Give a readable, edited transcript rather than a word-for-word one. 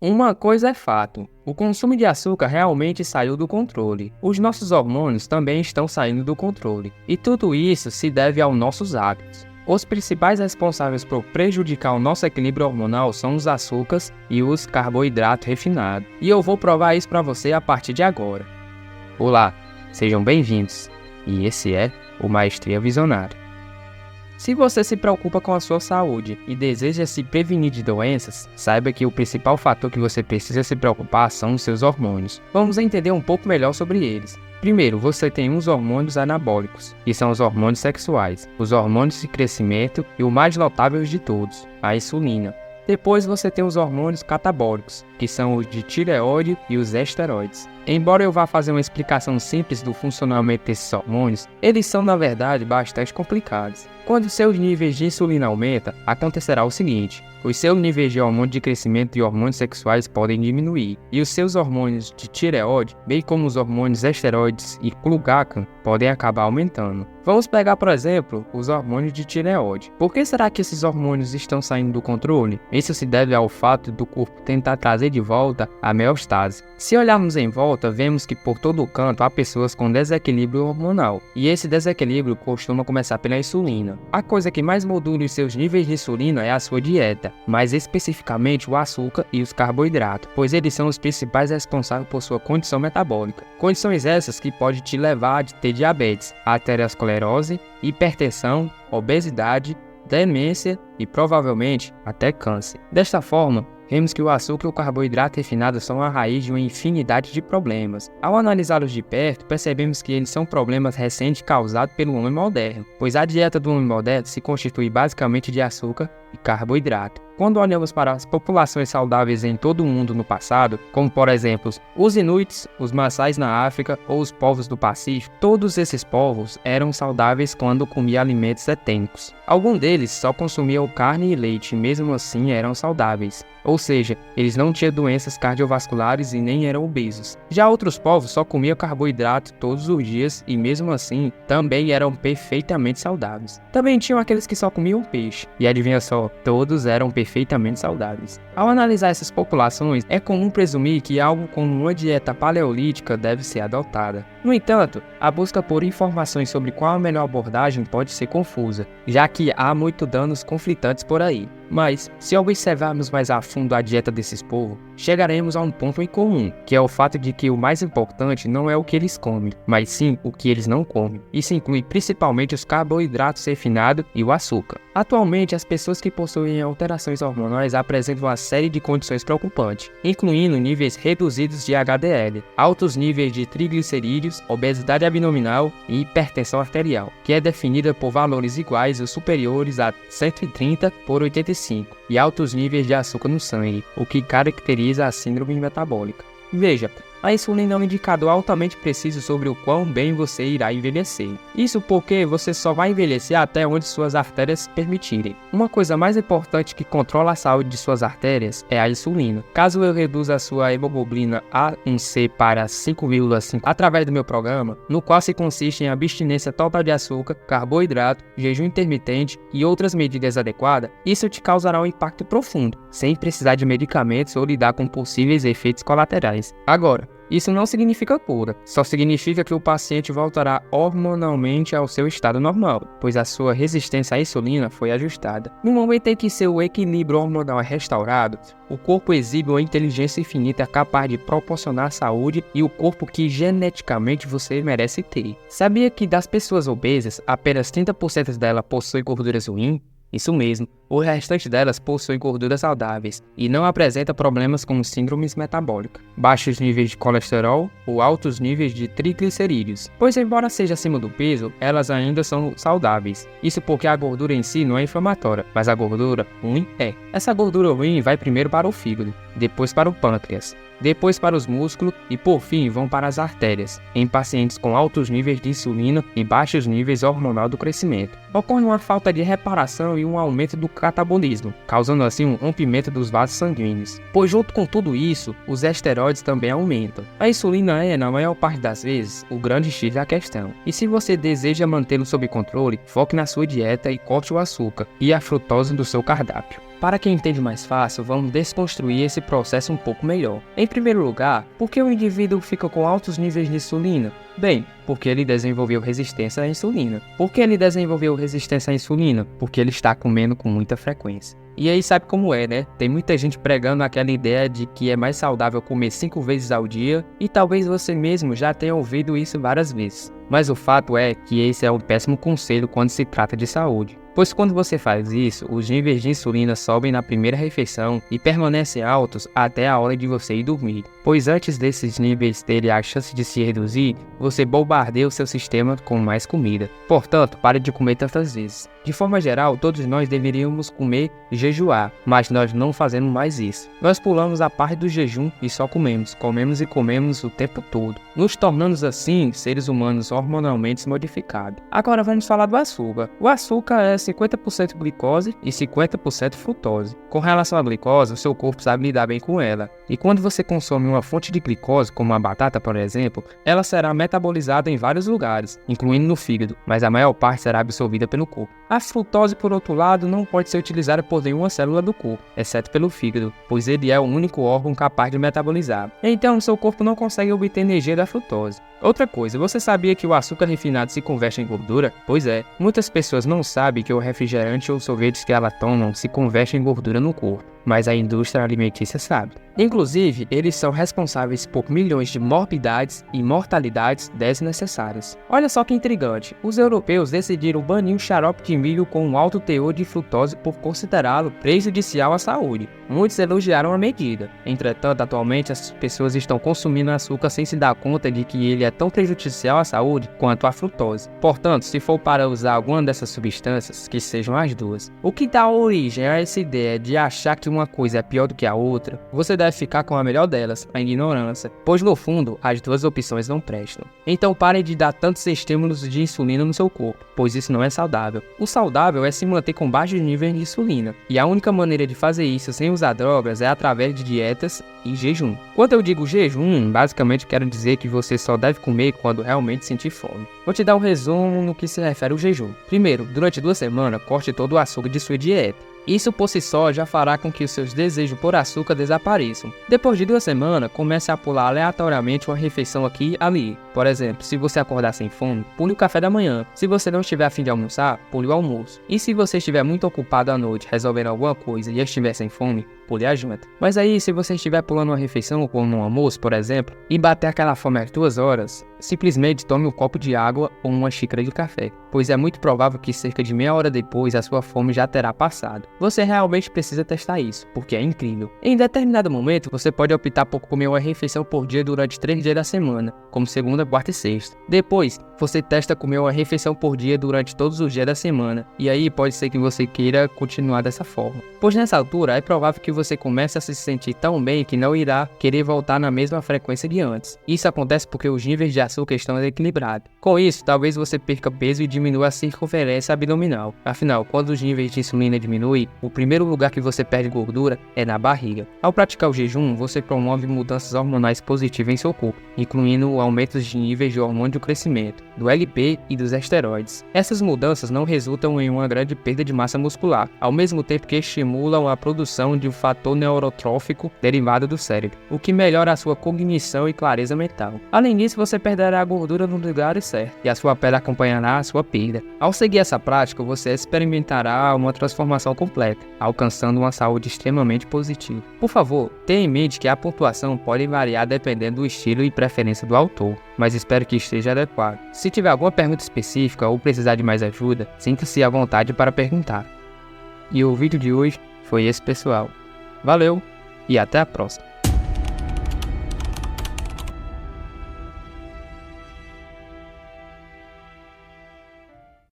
Uma coisa é fato, o consumo de açúcar realmente saiu do controle. Os nossos hormônios também estão saindo do controle. E tudo isso se deve aos nossos hábitos. Os principais responsáveis por prejudicar o nosso equilíbrio hormonal são os açúcares e os carboidratos refinados. E eu vou provar isso para você a partir de agora. Olá, sejam bem-vindos. E esse é o Maestria Visionária. Se você se preocupa com a sua saúde e deseja se prevenir de doenças, saiba que o principal fator que você precisa se preocupar são os seus hormônios. Vamos entender um pouco melhor sobre eles. Primeiro, você tem os hormônios anabólicos, que são os hormônios sexuais, os hormônios de crescimento e o mais notável de todos, a insulina. Depois você tem os hormônios catabólicos, que são os de tireoide e os esteroides. Embora eu vá fazer uma explicação simples do funcionamento desses hormônios, eles são na verdade bastante complicados. Quando seus níveis de insulina aumentam, acontecerá o seguinte: os seus níveis de hormônio de crescimento e hormônios sexuais podem diminuir, e os seus hormônios de tireoide, bem como os hormônios esteroides e glucagon, podem acabar aumentando. Vamos pegar, por exemplo, os hormônios de tireoide. Por que será que esses hormônios estão saindo do controle? Isso se deve ao fato do corpo tentar trazer de volta a homeostase. Se olharmos em volta, vemos que por todo o canto há pessoas com desequilíbrio hormonal, e esse desequilíbrio costuma começar pela insulina. A coisa que mais modula os seus níveis de insulina é a sua dieta, mais especificamente o açúcar e os carboidratos, pois eles são os principais responsáveis por sua condição metabólica. Condições essas que podem te levar a ter diabetes, arteriosclerose, hipertensão, obesidade, demência e provavelmente até câncer. Desta forma, vemos que o açúcar e o carboidrato refinado são a raiz de uma infinidade de problemas. Ao analisá-los de perto, percebemos que eles são problemas recentes causados pelo homem moderno, pois a dieta do homem moderno se constitui basicamente de açúcar e carboidrato. Quando olhamos para as populações saudáveis em todo o mundo no passado, como por exemplo os Inuits, os Maasais na África ou os povos do Pacífico, todos esses povos eram saudáveis quando comiam alimentos etênicos. Alguns deles só consumiam carne e leite e mesmo assim eram saudáveis, ou seja, eles não tinham doenças cardiovasculares e nem eram obesos. Já outros povos só comiam carboidrato todos os dias e mesmo assim também eram perfeitamente saudáveis. Também tinham aqueles que só comiam peixe, e adivinha só, todos eram perfeitamente saudáveis. Ao analisar essas populações, é comum presumir que algo como uma dieta paleolítica deve ser adotada. No entanto, a busca por informações sobre qual a melhor abordagem pode ser confusa, já que há muitos danos conflitantes por aí. Mas, se observarmos mais a fundo a dieta desses povos, chegaremos a um ponto em comum, que é o fato de que o mais importante não é o que eles comem, mas sim o que eles não comem. Isso inclui principalmente os carboidratos refinados e o açúcar. Atualmente, as pessoas que possuem alterações hormonais apresentam uma série de condições preocupantes, incluindo níveis reduzidos de HDL, altos níveis de triglicerídeos, obesidade abdominal e hipertensão arterial, que é definida por valores iguais ou superiores a 130 por 85, e altos níveis de açúcar no sangue, o que caracteriza a síndrome metabólica. Veja, a insulina é um indicador altamente preciso sobre o quão bem você irá envelhecer. Isso porque você só vai envelhecer até onde suas artérias permitirem. Uma coisa mais importante que controla a saúde de suas artérias é a insulina. Caso eu reduza a sua hemoglobina A1C para 5,5 através do meu programa, no qual se consiste em abstinência total de açúcar, carboidrato, jejum intermitente e outras medidas adequadas, isso te causará um impacto profundo, sem precisar de medicamentos ou lidar com possíveis efeitos colaterais. Agora, isso não significa cura, só significa que o paciente voltará hormonalmente ao seu estado normal, pois a sua resistência à insulina foi ajustada. No momento em que seu equilíbrio hormonal é restaurado, o corpo exibe uma inteligência infinita capaz de proporcionar saúde e o corpo que geneticamente você merece ter. Sabia que das pessoas obesas, apenas 30% delas possuem gorduras ruins? Isso mesmo, o restante delas possui gorduras saudáveis e não apresenta problemas como síndromes metabólicas, baixos níveis de colesterol ou altos níveis de triglicerídeos, pois embora seja acima do peso, elas ainda são saudáveis. Isso porque a gordura em si não é inflamatória, mas a gordura ruim é. Essa gordura ruim vai primeiro para o fígado, depois para o pâncreas, depois para os músculos e por fim vão para as artérias, em pacientes com altos níveis de insulina e baixos níveis hormonal do crescimento. Ocorre uma falta de reparação e um aumento do catabolismo, causando assim um rompimento dos vasos sanguíneos. Pois junto com tudo isso, os esteroides também aumentam. A insulina é, na maior parte das vezes, o grande X da questão. E se você deseja mantê-lo sob controle, foque na sua dieta e corte o açúcar e a frutose do seu cardápio. Para quem entende mais fácil, vamos desconstruir esse processo um pouco melhor. Em primeiro lugar, por que o indivíduo fica com altos níveis de insulina? Bem, porque ele desenvolveu resistência à insulina. Por que ele desenvolveu resistência à insulina? Porque ele está comendo com muita frequência. E aí sabe como é, né? Tem muita gente pregando aquela ideia de que é mais saudável comer 5 vezes ao dia, e talvez você mesmo já tenha ouvido isso várias vezes. Mas o fato é que esse é um péssimo conselho quando se trata de saúde. Pois quando você faz isso, os níveis de insulina sobem na primeira refeição e permanecem altos até a hora de você ir dormir. Pois antes desses níveis terem a chance de se reduzir, você bombardeia o seu sistema com mais comida. Portanto, pare de comer tantas vezes. De forma geral, todos nós deveríamos comer e jejuar, mas nós não fazemos mais isso. Nós pulamos a parte do jejum e só comemos e comemos o tempo todo, nos tornando assim seres humanos hormonalmente modificados. Agora vamos falar do açúcar. O açúcar é 50% glicose e 50% frutose. Com relação à glicose, o seu corpo sabe lidar bem com ela. E quando você consome uma fonte de glicose, como a batata, por exemplo, ela será metabolizada em vários lugares, incluindo no fígado, mas a maior parte será absorvida pelo corpo. A frutose, por outro lado, não pode ser utilizada por nenhuma célula do corpo, exceto pelo fígado, pois ele é o único órgão capaz de metabolizar. Então, seu corpo não consegue obter energia da frutose. Outra coisa, você sabia que o açúcar refinado se converte em gordura? Pois é, muitas pessoas não sabem que o refrigerante ou sorvetes que elas tomam se converte em gordura no corpo, mas a indústria alimentícia sabe. Inclusive, eles são responsáveis por milhões de morbidades e mortalidades desnecessárias. Olha só que intrigante, os europeus decidiram banir o xarope de milho com um alto teor de frutose por considerá-lo prejudicial à saúde. Muitos elogiaram a medida. Entretanto, atualmente as pessoas estão consumindo açúcar sem se dar conta de que ele é tão prejudicial à saúde quanto a frutose. Portanto, se for para usar alguma dessas substâncias, que sejam as duas. O que dá origem a essa ideia de achar que uma coisa é pior do que a outra, você deve ficar com a melhor delas, a ignorância, pois no fundo, as duas opções não prestam. Então pare de dar tantos estímulos de insulina no seu corpo, pois isso não é saudável. O saudável é se manter com baixos níveis de insulina, e a única maneira de fazer isso sem usar drogas é através de dietas e jejum. Quando eu digo jejum, basicamente quero dizer que você só deve comer quando realmente sentir fome. Vou te dar um resumo no que se refere ao jejum. Primeiro, durante 2 semanas, corte todo o açúcar de sua dieta. Isso por si só já fará com que os seus desejos por açúcar desapareçam. Depois de 2 semanas, comece a pular aleatoriamente uma refeição aqui e ali. Por exemplo, se você acordar sem fome, pule o café da manhã. Se você não estiver a fim de almoçar, pule o almoço. E se você estiver muito ocupado à noite resolvendo alguma coisa e estiver sem fome, pule a janta. Mas aí, se você estiver pulando uma refeição como um almoço, por exemplo, e bater aquela fome às 2 horas, simplesmente tome um copo de água ou uma xícara de café, pois é muito provável que cerca de meia hora depois a sua fome já terá passado. Você realmente precisa testar isso, porque é incrível. Em determinado momento, você pode optar por comer uma refeição por dia durante 3 dias da semana, como segunda, quarta e sexta. Depois, você testa comer uma refeição por dia durante todos os dias da semana, e aí pode ser que você queira continuar dessa forma. Pois nessa altura, é provável que você comece a se sentir tão bem que não irá querer voltar na mesma frequência de antes. Isso acontece porque os níveis de açúcar estão equilibrados. Com isso, talvez você perca peso e diminua a circunferência abdominal. Afinal, quando os níveis de insulina diminuem, o primeiro lugar que você perde gordura é na barriga. Ao praticar o jejum, você promove mudanças hormonais positivas em seu corpo, incluindo aumentos de níveis de hormônio do crescimento, do LP e dos esteroides. Essas mudanças não resultam em uma grande perda de massa muscular, ao mesmo tempo que estimulam a produção de um fator neurotrófico derivado do cérebro, o que melhora a sua cognição e clareza mental. Além disso, você perderá a gordura no lugar certo, e a sua pele acompanhará a sua perda. Ao seguir essa prática, você experimentará uma transformação completa, alcançando uma saúde extremamente positiva. Por favor, tenha em mente que a pontuação pode variar dependendo do estilo e preferência do autor, mas espero que esteja adequado. Se tiver alguma pergunta específica ou precisar de mais ajuda, sinta-se à vontade para perguntar. E o vídeo de hoje foi esse, pessoal. Valeu e até a próxima!